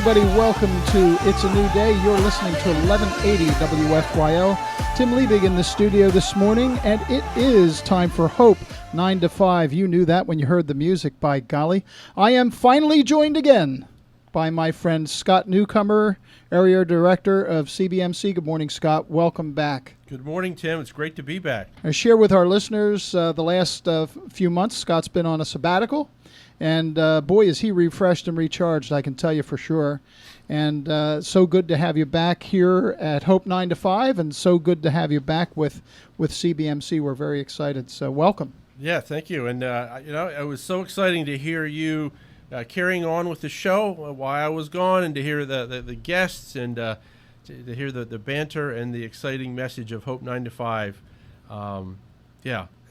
everybody. Welcome to It's a New Day. You're listening to 1180 WFYL. Tim Liebig in the studio this morning, and it is time for Hope 9 to 5. You knew that when you heard the music, by golly. I am finally joined again by my friend Scott Newcomer, Area Director of CBMC. Good morning, Scott. Welcome back. Good morning, Tim. It's great to be back. I share with our listeners the last few months, Scott's been on a sabbatical. And boy, is he refreshed and recharged, I can tell you for sure. And so good to have you back here at Hope 9 to 5, and so good to have you back with CBMC. We're very excited. So welcome. Yeah, thank you. And, it was so exciting to hear you carrying on with the show while I was gone, and to hear the guests, and to hear the banter and the exciting message of Hope 9 to 5.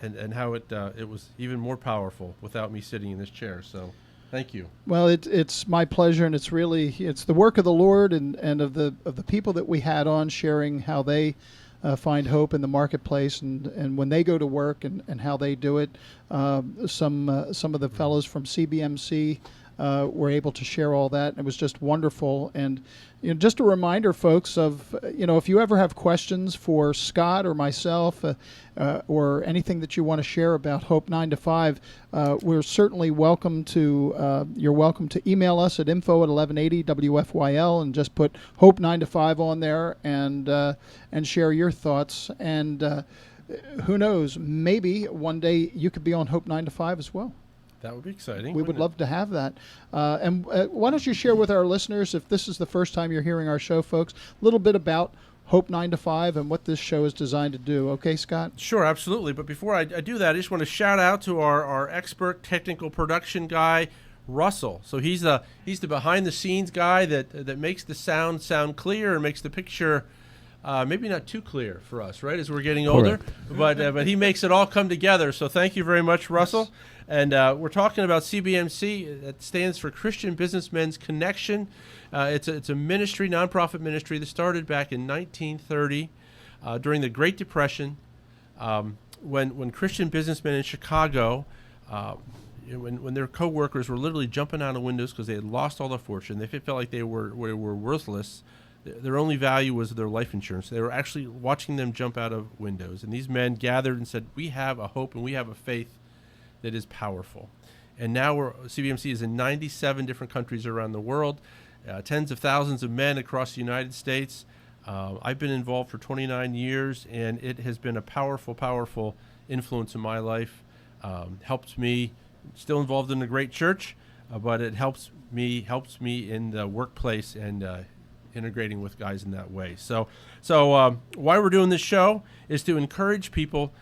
And how it was even more powerful without me sitting in this chair. So thank you. Well, it's my pleasure, and it's the work of the Lord and of the people that we had on, sharing how they find hope in the marketplace and when they go to work and how they do it. Some of the fellows from CBMC were able to share all that, and it was just wonderful. And just a reminder, folks, of if you ever have questions for Scott or myself, or anything that you want to share about Hope 9 to 5, we're certainly welcome to. You're welcome to email us at info@1180 WFYL and just put Hope 9 to 5 on there and share your thoughts. And who knows, maybe one day you could be on Hope 9 to 5 as well. That would be exciting. We would love to have that. And why don't you share with our listeners, if this is the first time you're hearing our show, folks, a little bit about Hope 9 to 5 and what this show is designed to do. Okay, Scott? Sure, absolutely. But before I do that, I just want to shout out to our expert technical production guy, Russell. So he's the behind-the-scenes guy that makes the sound clear and makes the picture maybe not too clear for us, right, as we're getting older. But he makes it all come together. So thank you very much, Russell. Yes. And we're talking about CBMC. That stands for Christian Businessmen's Connection. It's a ministry, nonprofit ministry that started back in 1930 during the Great Depression, when Christian businessmen in Chicago, when their co-workers were literally jumping out of windows because they had lost all their fortune. They felt like they were worthless. Their only value was their life insurance. They were actually watching them jump out of windows. And these men gathered and said, we have a hope and we have a faith that is powerful. And now CBMC is in 97 different countries around the world, tens of thousands of men across the United States. I've been involved for 29 years, and it has been a powerful, powerful influence in my life. Helps me, still involved in a great church, but it helps me in the workplace and integrating with guys in that way. So why we're doing this show is to encourage people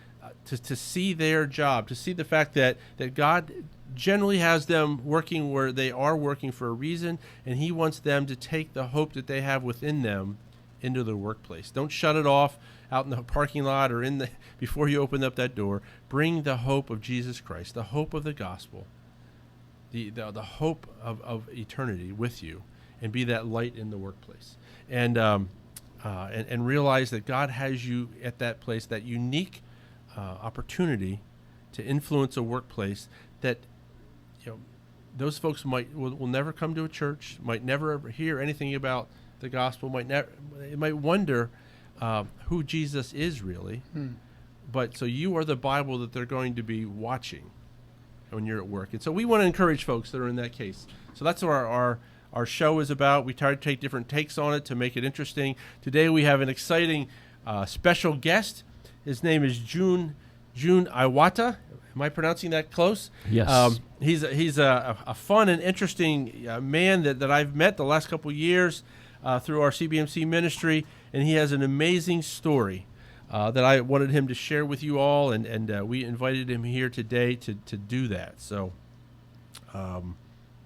to see their job, to see the fact that God generally has them working where they are working for a reason, and he wants them to take the hope that they have within them into the workplace. Don't shut it off out in the parking lot or before you open up that door. Bring the hope of Jesus Christ, the hope of the gospel, the hope of eternity with you, and be that light in the workplace. And realize that God has you at that place, that unique opportunity to influence a workplace that those folks will never come to a church, might never ever hear anything about the gospel, might wonder who Jesus is really. But so you are the Bible that they're going to be watching when you're at work. And so we want to encourage folks that are in that case. So that's what our show is about. We try to take different takes on it to make it interesting. Today we have an exciting special guest. His name is Jun Iwata. Am I pronouncing that close? Yes. He's a fun and interesting man that I've met the last couple of years through our CBMC ministry, and he has an amazing story that I wanted him to share with you all, and we invited him here today to do that. So, am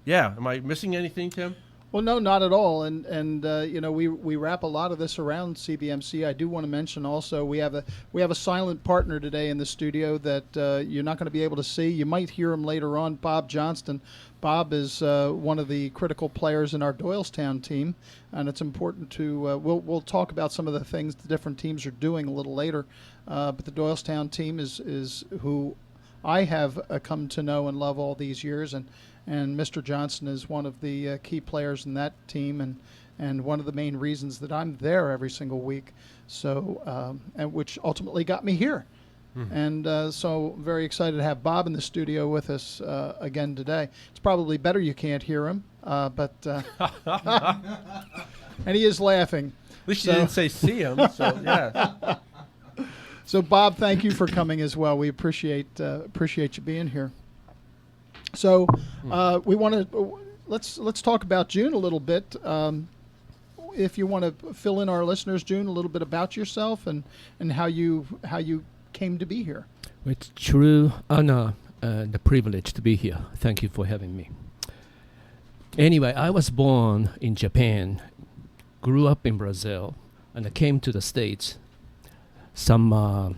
I missing anything, Tim? Well, no, not at all. And we wrap a lot of this around CBMC. I do want to mention also we have a silent partner today in the studio that you're not going to be able to see. You might hear him later on, Bob Johnston. Bob is one of the critical players in our Doylestown team, and it's important to we'll talk about some of the things the different teams are doing a little later. But the Doylestown team is who I have come to know and love all these years, and and Mr. Johnson is one of the key players in that team, and one of the main reasons that I'm there every single week. So, and which ultimately got me here. And so very excited to have Bob in the studio with us again today. It's probably better you can't hear him, but and he is laughing. At least you didn't say see him. So yeah. So Bob, thank you for coming as well. We appreciate you being here. So we want to let's talk about June a little bit. If you want to fill in our listeners, June, a little bit about yourself and how you came to be here. It's true honor and the privilege to be here. Thank you for having me. Anyway, I was born in Japan, grew up in Brazil, and I came to the States some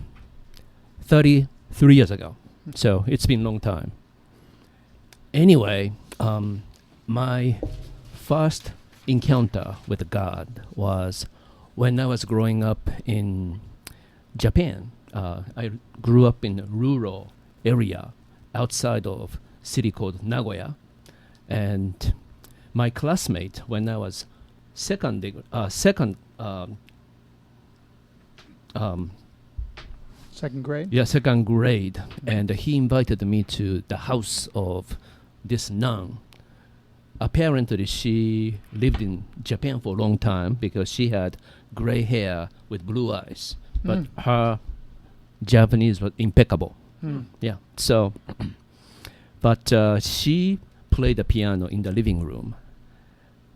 33 years ago. So it's been a long time. Anyway, my first encounter with God was when I was growing up in Japan. I grew up in a rural area outside of city called Nagoya, and my classmate when I was second grade, and he invited me to the house of this nun. Apparently, she lived in Japan for a long time because she had gray hair with blue eyes, but her Japanese was impeccable. Yeah. So, but she played the piano in the living room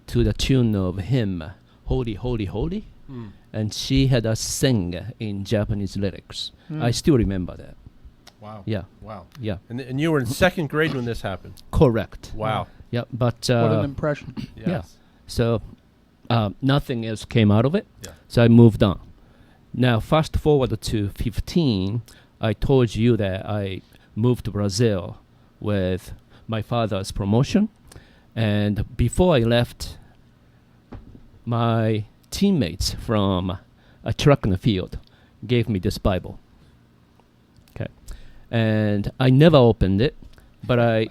to the tune of hymn "Holy, Holy, Holy," and she had us sing in Japanese lyrics. I still remember that. Wow. Yeah. Wow. Yeah. And you were in second grade when this happened. Correct. Wow. Yeah. But What an impression. Yes. yeah. So nothing else came out of it. Yeah. So I moved on. Now, fast forward to 15, I told you that I moved to Brazil with my father's promotion. And before I left, my teammates from a track and field gave me this Bible. Okay. And I never opened it, but I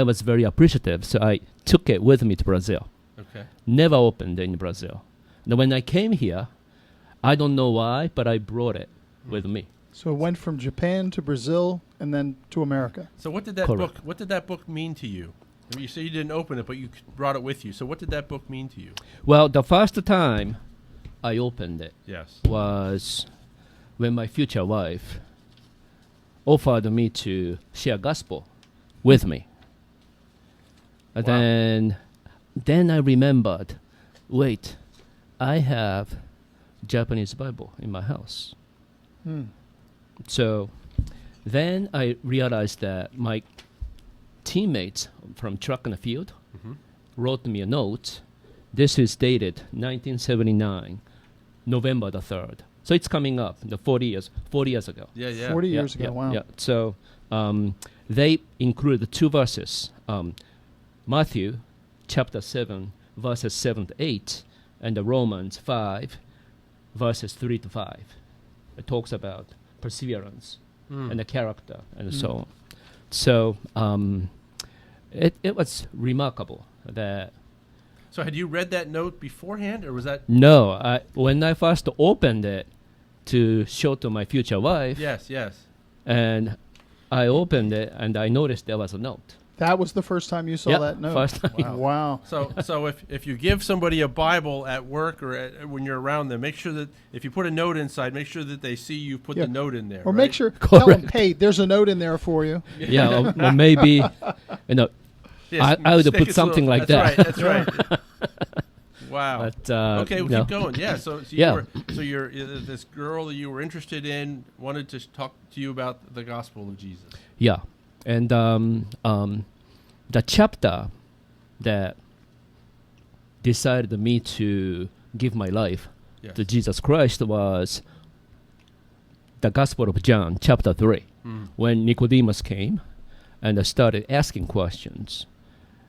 was very appreciative, so I took it with me to Brazil. Okay. Never opened it in Brazil. Now, when I came here, I don't know why, but I brought it with me. So it went from Japan to Brazil and then to America. So what did that Correct. book? What did that book mean to you? I mean, you say you didn't open it, but you brought it with you. So what did that book mean to you? Well, the first time I opened it Yes. was when my future wife offered me to share gospel with me. And Wow. then I remembered, wait, I have Japanese Bible in my house. So then I realized that my teammates from track and field wrote me a note. This is dated 1979, November the 3rd. So it's coming up, 40 years ago. Yeah. Yeah. 40 Yeah, years ago, yeah, wow. Yeah. So they include two verses, Matthew chapter 7, verses 7 to 8, and the Romans 5, verses 3 to 5. It talks about perseverance and the character and so on. So it was remarkable that. So had you read that note beforehand, or was that? No, when I first opened it to show to my future wife, Yes. and I opened it and I noticed there was a note. That was the first time you saw Yeah, that note. first time. Wow. So if you give somebody a Bible at work or when you're around them, make sure that if you put a note inside, make sure that they see you put Yeah. the note in there. Or right? make sure, tell them, Correct. hey, there's a note in there for you. Yeah, or maybe, Yes, I would stick put it something like that's that. Right. That's right. Wow. But, Okay, we'll no. keep going. Yeah. So Yeah. you're this girl that you were interested in wanted to talk to you about the gospel of Jesus. Yeah, and the chapter that decided me to give my life Yes. to Jesus Christ was the Gospel of John, chapter 3, when Nicodemus came and started asking questions.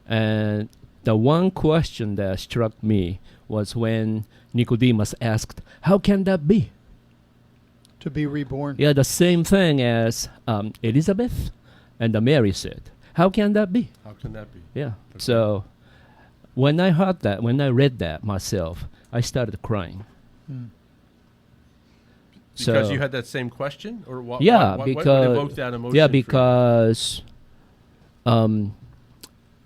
And the one question that struck me was when Nicodemus asked, "How can that be?" To be reborn. Yeah, the same thing as Elizabeth and Mary said. How can that be? How can that be? Yeah. Okay. So when I heard that, when I read that myself, I started crying. Mm. Because So- you had that same question, or what? Yeah, what because evoked that emotion? yeah, for you? because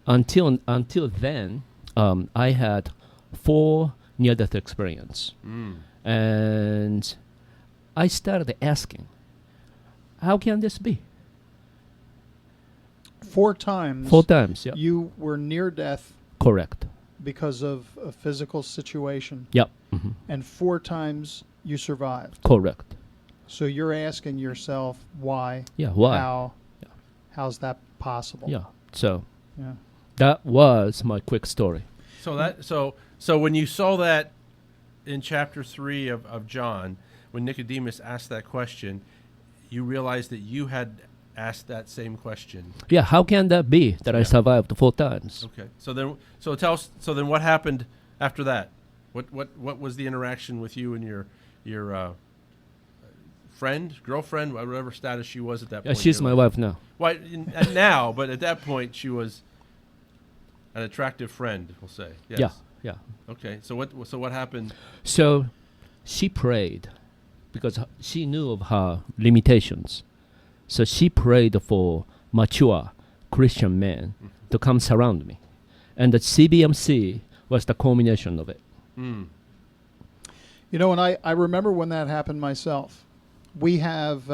until then, I had 4 near-death experience, and I started asking, how can this be? 4 times 4 times, yeah. you were near death Correct. because of a physical situation, Yep. and 4 times you survived. Correct. So you're asking yourself why? Yeah, why? How's that possible? Yeah. So Yeah. that was my quick story. So when you saw that in chapter 3 of John, when Nicodemus asked that question, you realized that you had asked that same question. Yeah, how can that be that I Yeah. survived 4 times? Okay. So tell us. So then, what happened after that? What was the interaction with you and your friend, girlfriend, whatever status she was at that Yeah, point? she's my wife now. Why now? But at that point, she was an attractive friend. We'll say. Yes. Yeah, yeah. Okay. So what happened? So she prayed because she knew of her limitations. So she prayed for mature Christian men to come surround me. And the CBMC was the culmination of it. Mm. You know, and I remember when that happened myself. We have,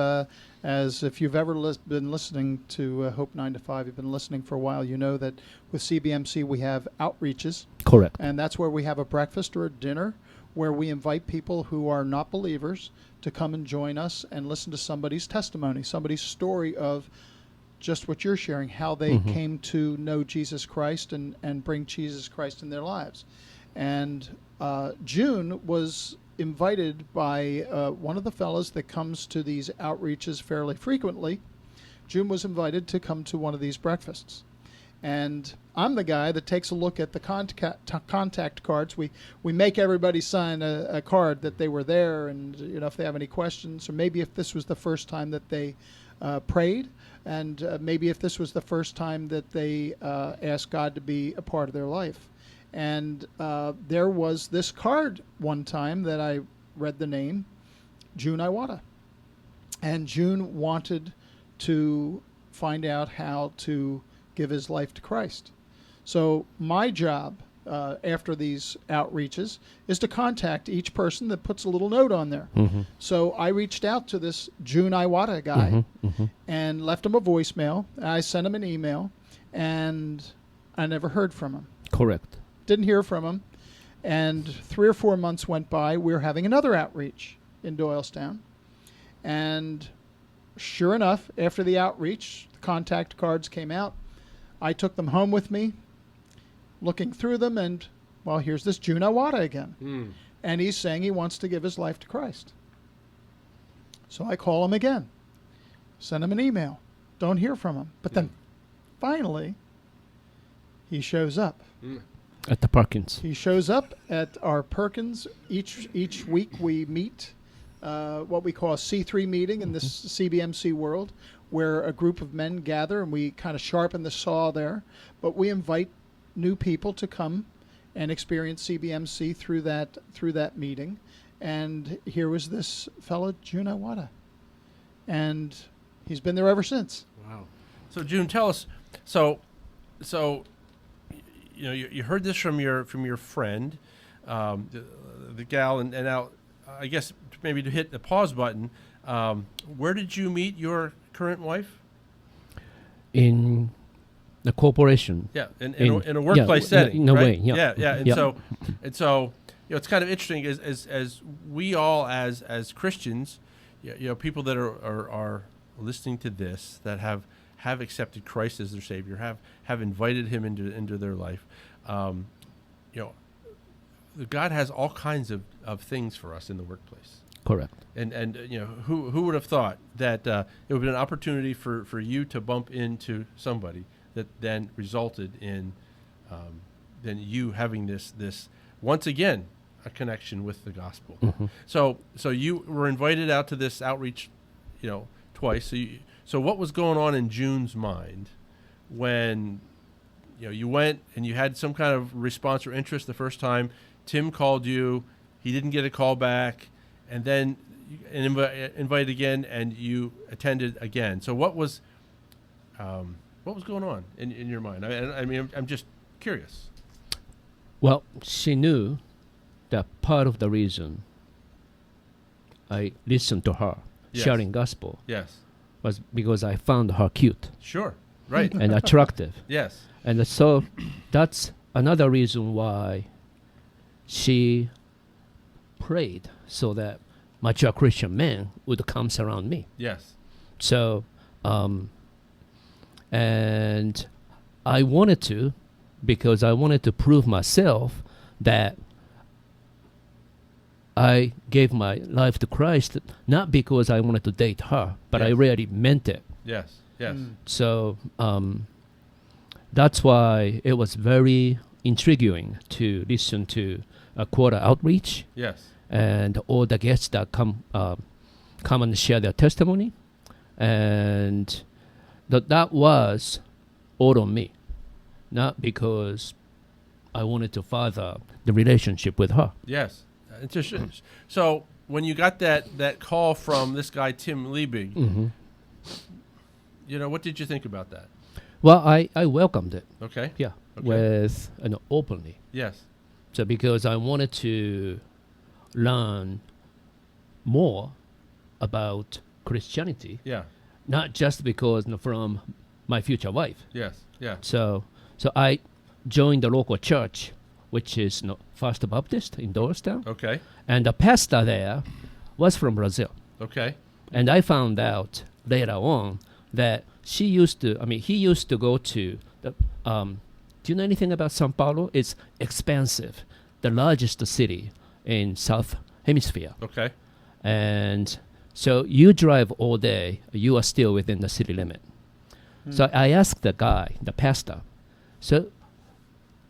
as if you've ever been listening to Hope 9 to 5, you've been listening for a while, you know that with CBMC we have outreaches. Correct. And that's where we have a breakfast or a dinner where we invite people who are not believers to come and join us and listen to somebody's testimony, somebody's story of just what you're sharing, how they came to know Jesus Christ and bring Jesus Christ in their lives. And June was invited by one of the fellows that comes to these outreaches fairly frequently. June was invited to come to one of these breakfasts. And I'm the guy that takes a look at the contact cards. We make everybody sign a card that they were there, and you know if they have any questions, or maybe if this was the first time that they prayed, and maybe if this was the first time that they asked God to be a part of their life. And there was this card one time that I read the name, June Iwata. And June wanted to find out how to give his life to Christ. So my job after these outreaches is to contact each person that puts a little note on there. So I reached out to this June Iwata guy and left him a voicemail. I sent him an email, and I never heard from him. Correct. Didn't hear from him. And 3 or 4 months went by. We were having another outreach in Doylestown. And sure enough, after the outreach, the contact cards came out. I took them home with me, looking through them, and, well, here's this June Iwata again. And he's saying he wants to give his life to Christ. So I call him again, send him an email. Don't hear from him. But then finally, he shows up. At the Perkins. He shows up at our Perkins. Each week we meet, what we call a C3 meeting in this CBMC world, where a group of men gather and we kind of sharpen the saw there. But we invite new people to come and experience CBMC through that meeting. And here was this fellow, June Iwata. And he's been there ever since. Wow. So June, tell us. So you know, you heard this from your friend, the gal, and now I guess maybe to hit the pause button. Where did you meet your current wife? In the corporation. Yeah, in a workplace setting. In a right? way, yeah. Yeah. And so you know, it's kind of interesting as we all as Christians, you know, people that are listening to this that have accepted Christ as their Savior, have invited Him into their life. You know, God has all kinds of things for us in the workplace. Correct. And you know, who would have thought that it would be an opportunity for you to bump into somebody that then resulted in then you having this once again a connection with the gospel. So you were invited out to this outreach, you know, twice. So what was going on in June's mind when you went and you had some kind of response or interest the first time. Tim called you, he didn't get a call back, and then invited again, and you attended again. So what was going on in your mind? I mean, I'm just curious. Well, she knew that part of the reason I listened to her sharing gospel was because I found her cute. Sure, right. And attractive. Yes. And so that's another reason why she prayed so that mature Christian men would come surround me. Yes. So, and I wanted to, because I wanted to prove myself that I gave my life to Christ, not because I wanted to date her, but I really meant it. Yes, yes. So that's why it was very intriguing to listen to a quarter outreach. Yes. And all the guests that come and share their testimony. And that was all on me, not because I wanted to further the relationship with her. Yes. So when you got that call from this guy, Tim Liebig, what did you think about that? Well, I welcomed it. Okay. Yeah. Okay. With openly. Yes. So because I wanted to learn more about Christianity. Yeah. Not just because from my future wife. Yes. Yeah. So I joined the local church, which is First Baptist in Doylestown. Okay. And the pastor there was from Brazil. Okay. And I found out later on that he used to go to the, do you know anything about Sao Paulo? It's expensive, the largest city in South Hemisphere. Okay. And so you drive all day, you are still within the city limit. So I asked the guy, the pastor, so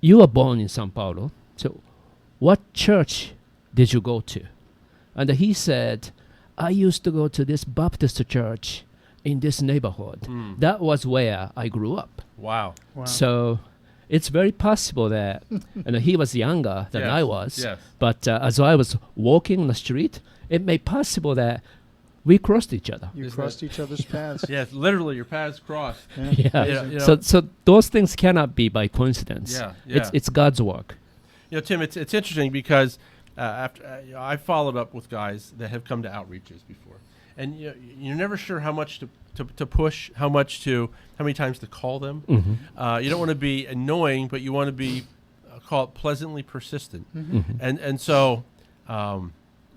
you were born in Sao Paulo, so what church did you go to? And he said, I used to go to this Baptist church in this neighborhood. That was where I grew up. Wow. So it's very possible that he was younger than I was. Yes. But as I was walking on the street, it may possible that we crossed each other. You crossed each other's paths. Yes, literally, your paths crossed. Yeah. So those things cannot be by coincidence. Yeah. It's God's work. Tim, it's interesting because after I followed up with guys that have come to outreaches before, and you're never sure how much to push, how many times to call them. You don't want to be annoying, but you want to be call it pleasantly persistent. And so.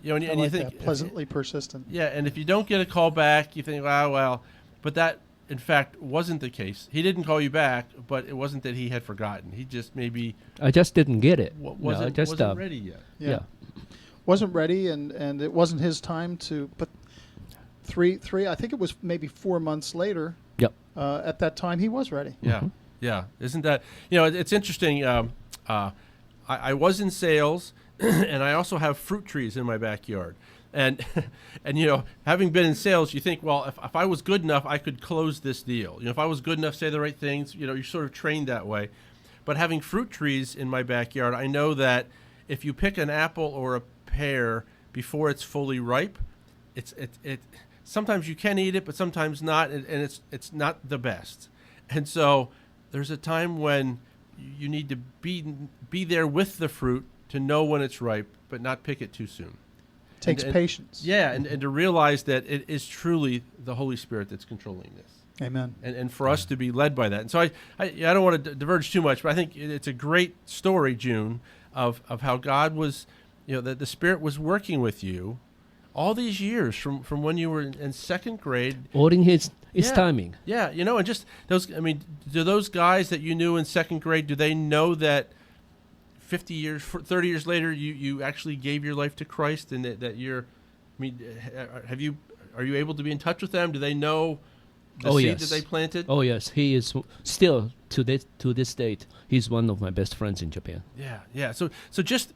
And I like you think that, pleasantly persistent. Yeah, and if you don't get a call back, you think, well, but that in fact wasn't the case. He didn't call you back, but it wasn't that he had forgotten. He just maybe I just didn't get it. Wasn't ready yet. Yeah. Wasn't ready, and it wasn't his time to. But three. I think it was maybe 4 months later. Yep. At that time, he was ready. Yeah. Yeah. Isn't that It's interesting. I was in sales. And I also have fruit trees in my backyard. And having been in sales, you think, well, if I was good enough, I could close this deal. If I was good enough, say the right things, you're sort of trained that way. But having fruit trees in my backyard, I know that if you pick an apple or a pear before it's fully ripe, it sometimes you can eat it, but sometimes not, and it's not the best. And so there's a time when you need to be there with the fruit to know when it's ripe, but not pick it too soon. Takes patience. Yeah, and to realize that it is truly the Holy Spirit that's controlling this. Amen. And for us to be led by that. And so I don't want to diverge too much, but I think it's a great story, June, of how God was, that the Spirit was working with you all these years from when you were in second grade. Holding his timing. Yeah, and just those, do those guys that you knew in second grade, do they know that 30 years later, you actually gave your life to Christ, and that you're, are you able to be in touch with them? Do they know the seed that they planted? Oh yes, he is still to this date. He's one of my best friends in Japan. Yeah. So just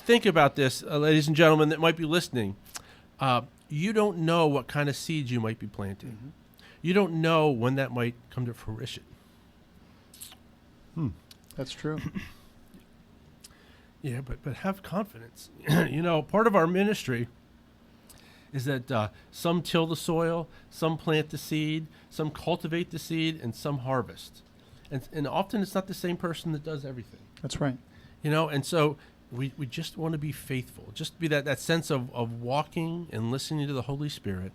think about this, ladies and gentlemen that might be listening. You don't know what kind of seeds you might be planting. you don't know when that might come to fruition. That's true. Yeah, but have confidence. Part of our ministry is that some till the soil, some plant the seed, some cultivate the seed, and some harvest. And often it's not the same person that does everything. That's right. And so we just want to be faithful. Just be that sense of walking and listening to the Holy Spirit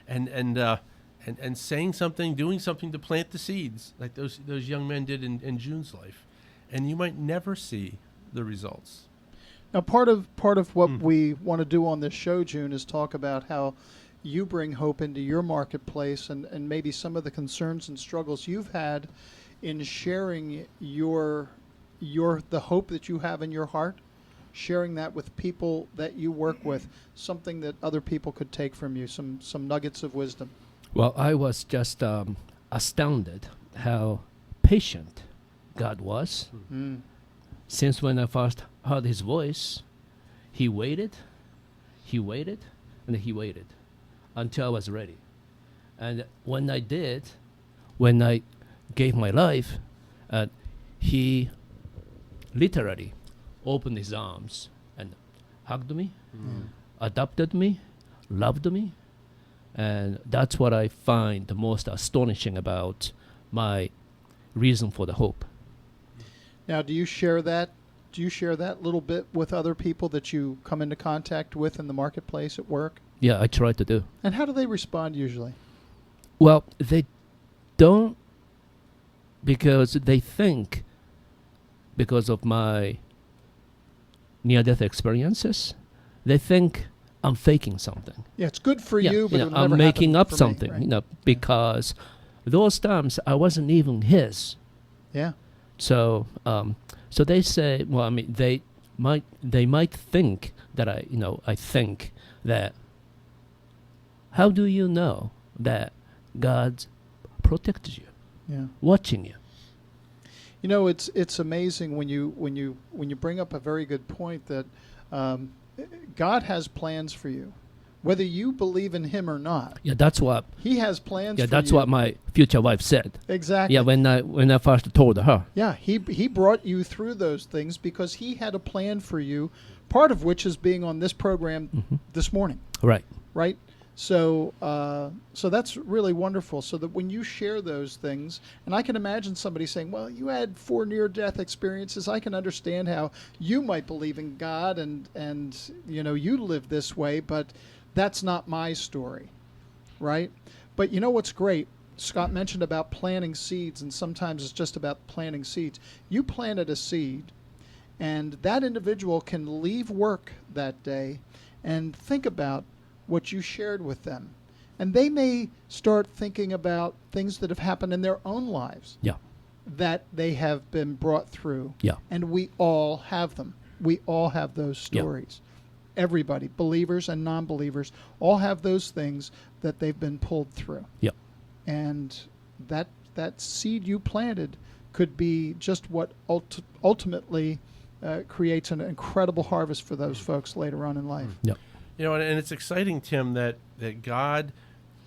and saying something, doing something to plant the seeds like those young men did in June's life. And you might never see the results. Now, part of what we want to do on this show, June, is talk about how you bring hope into your marketplace and maybe some of the concerns and struggles you've had in sharing the hope that you have in your heart, sharing that with people that you work with, something that other people could take from you, some nuggets of wisdom. Well, I was just astounded how patient God was. Since when I first heard his voice, he waited, and he waited until I was ready. And when I gave my life, he literally opened his arms and hugged me, adopted me, loved me. And that's what I find the most astonishing about my reason for the hope. Now, do you share that little bit with other people that you come into contact with in the marketplace at work? Yeah, I try to do. And how do they respond usually? Well, they don't, because they think because of my near-death experiences, they think I'm faking something. Yeah, it's good for you, but it'll never I'm making happen up for me, something, right? because those times I wasn't even his. Yeah. So, so they say, well, I mean, they might think that I think that. How do you know that God protects you, watching you? It's amazing when you bring up a very good point that God has plans for you, whether you believe in Him or not. Yeah, that's what He has plans. Yeah, for that's you. what my future wife said. Exactly. Yeah, when I first told her. Yeah, he brought you through those things because He had a plan for you, part of which is being on this program this morning. Right. Right. So that's really wonderful. So that when you share those things, and I can imagine somebody saying, well, you had 4 near-death experiences. I can understand how you might believe in God and you live this way, but that's not my story, right? But you know what's great? Scott mentioned about planting seeds, and sometimes it's just about planting seeds. You planted a seed, and that individual can leave work that day and think about what you shared with them. And they may start thinking about things that have happened in their own lives that they have been brought through. Yeah. And we all have them. We all have those stories. Everybody, believers and non-believers, all have those things that they've been pulled through. Yeah. And that seed you planted could be just what ultimately creates an incredible harvest for those folks later on in life. Yeah. And it's exciting, Tim, that God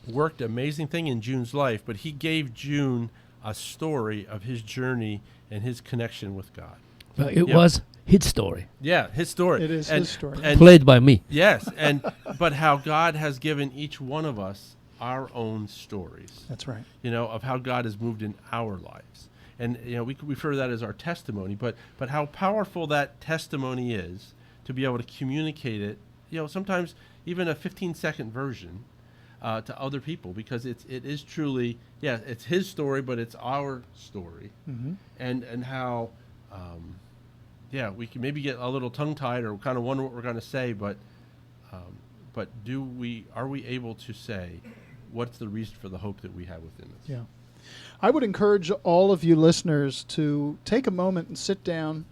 worked an amazing thing in June's life, but He gave June a story of his journey and his connection with God. It was his story. Yeah, his story. It is his story. Played by me. Yes, but how God has given each one of us our own stories. That's right. Of how God has moved in our lives. And we could refer to that as our testimony, but how powerful that testimony is to be able to communicate it, sometimes even a 15-second version to other people, because it is truly, it's his story, but it's our story. And how we can maybe get a little tongue-tied or kind of wonder what we're going to say, but are we able to say what's the reason for the hope that we have within us? Yeah. I would encourage all of you listeners to take a moment and sit down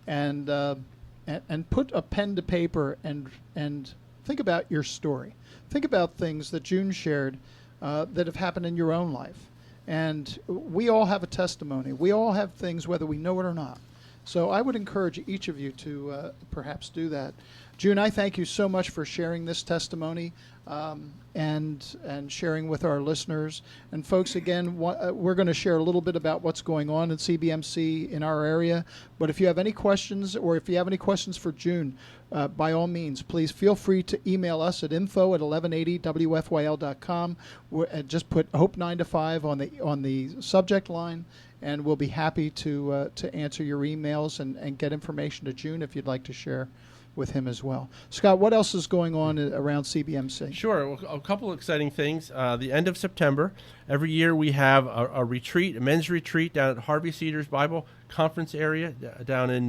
and put a pen to paper and think about your story. Think about things that June shared that have happened in your own life. And we all have a testimony. We all have things, whether we know it or not. So I would encourage each of you to perhaps do that. June, I thank you so much for sharing this testimony and sharing with our listeners. And folks, again, we're going to share a little bit about what's going on in CBMC in our area. But if you have any questions, or if you have any questions for June, by all means, please feel free to email us at info@1180wfyl.com. Just put Hope 9 to 5 on the subject line, and we'll be happy to answer your emails and get information to June if you'd like to share with him as well. Scott, what else is going on around CBMC? Sure. Well, a couple of exciting things. The end of September, every year we have a retreat, a men's retreat down at Harvey Cedars Bible Conference area down in,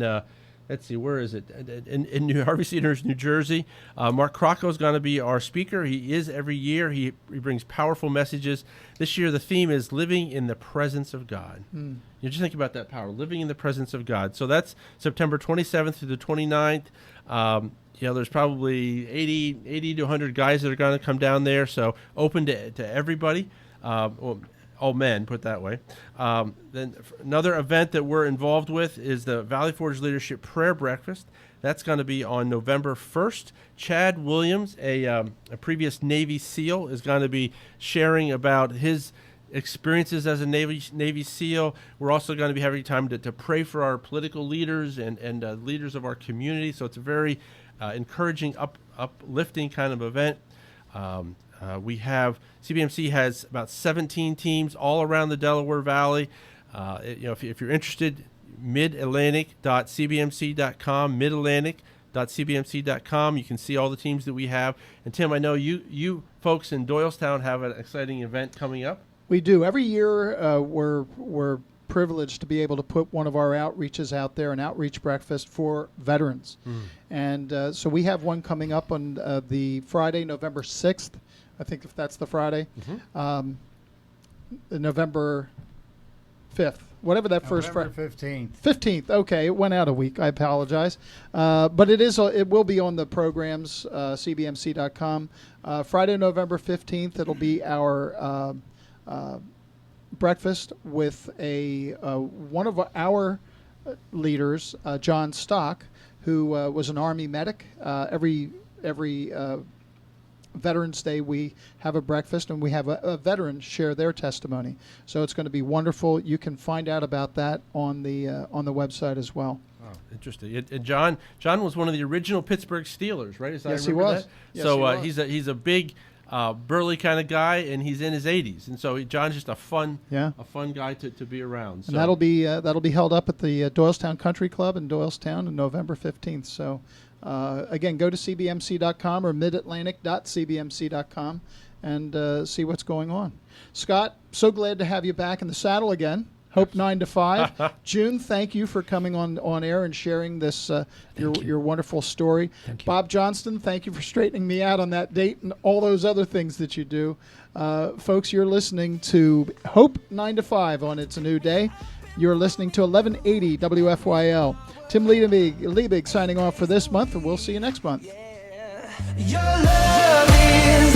let's see, where is it? In Harvey Cedars, New Jersey. Mark Crocco is going to be our speaker. He is every year. He brings powerful messages. This year the theme is living in the presence of God. You just think about that power, living in the presence of God. So that's September 27th through the 29th. There's probably 80 to 100 guys that are going to come down there, so open to everybody, all men, put it that way. Then another event that we're involved with is the Valley Forge Leadership Prayer Breakfast. That's going to be on November 1st. Chad Williams, a previous Navy SEAL, is going to be sharing about his experiences as a Navy SEAL. We're also going to be having time to pray for our political leaders and leaders of our community. So it's a very encouraging, uplifting kind of event. We have CBMC has about 17 teams all around the Delaware Valley. If you're interested, midatlantic.cbmc.com, midatlantic.cbmc.com. You can see all the teams that we have. And Tim, I know you folks in Doylestown have an exciting event coming up. We do. Every year we're privileged to be able to put one of our outreaches out there, an outreach breakfast for veterans. And so we have one coming up on the Friday, November 6th. I think if that's the Friday. November 5th. Whatever that first Friday. 15th. 15th. Okay, it went out a week. I apologize. But it will be on the programs, cbmc.com. Friday, November 15th, it'll be our breakfast with one of our leaders, John Stock, who was an Army medic. Every Veterans Day, we have a breakfast, and we have a veteran share their testimony. So it's going to be wonderful. You can find out about that on the website as well. Oh, interesting. And John was one of the original Pittsburgh Steelers, right? Yes, he was. Yes, so he's a big, burly kind of guy, and he's in his 80s, and so John's just a fun guy to be around. So. And that'll be held up at the Doylestown Country Club in Doylestown on November 15th. So. Again, go to cbmc.com or midatlantic.cbmc.com and see what's going on. Scott, so glad to have you back in the saddle again. Hope 9 to 5. June, thank you for coming on air and sharing this your wonderful story. Bob Johnston, thank you for straightening me out on that date and all those other things that you do. Folks, you're listening to Hope 9 to 5 on It's a New Day. You're listening to 1180 WFYL. Tim Liebig signing off for this month, and we'll see you next month. Your love is